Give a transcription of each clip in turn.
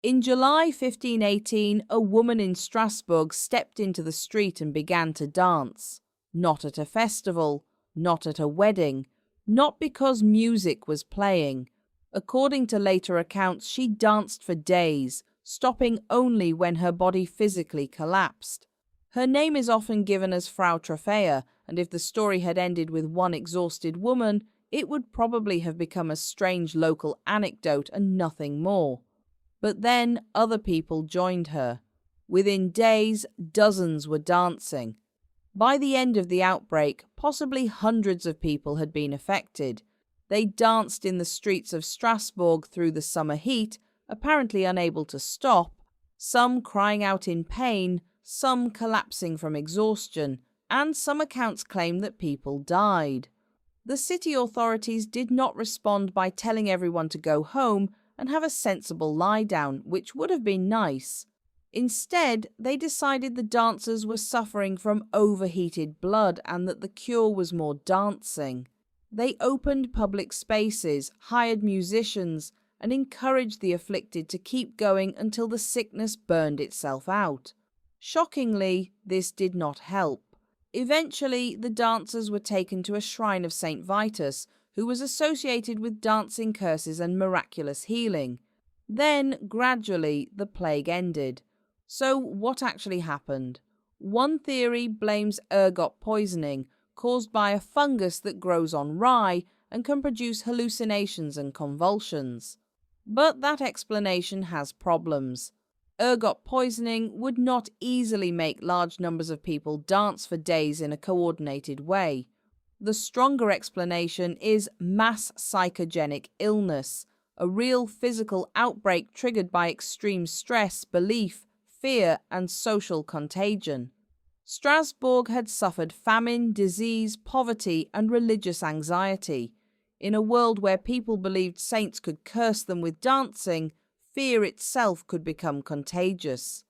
In July 1518, a woman in Strasbourg stepped into the street and began to dance. Not at a festival, not at a wedding, not because music was playing. According to later accounts, she danced for days, stopping only when her body physically collapsed. Her name is often given as Frau Trophäa, and if the story had ended with one exhausted woman, it would probably have become a strange local anecdote and nothing more. But then other people joined her. Within days, dozens were dancing. By the end of the outbreak, possibly hundreds of people had been affected. They danced in the streets of Strasbourg through the summer heat, apparently unable to stop, some crying out in pain, some collapsing from exhaustion, and some accounts claim that people died. The city authorities did not respond by telling everyone to go home and have a sensible lie-down, which would have been nice. Instead, they decided the dancers were suffering from overheated blood and that the cure was more dancing. They opened public spaces, hired musicians, and encouraged the afflicted to keep going until the sickness burned itself out. Shockingly, this did not help. Eventually, the dancers were taken to a shrine of Saint Vitus, who was associated with dancing curses and miraculous healing. Then, gradually, the plague ended. So, what actually happened? One theory blames ergot poisoning, caused by a fungus that grows on rye and can produce hallucinations and convulsions. But that explanation has problems. Ergot poisoning would not easily make large numbers of people dance for days in a coordinated way. The stronger explanation is mass psychogenic illness, a real physical outbreak triggered by extreme stress, belief, fear, and social contagion. Strasbourg had suffered famine, disease, poverty, and religious anxiety. In a world where people believed saints could curse them with dancing, fear itself could become contagious.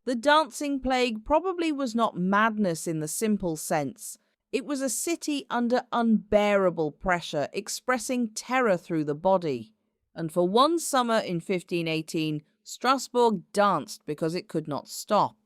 The dancing plague probably was not madness in the simple sense. It was a city under unbearable pressure, expressing terror through the body. And for one summer in 1518, Strasbourg danced because it could not stop.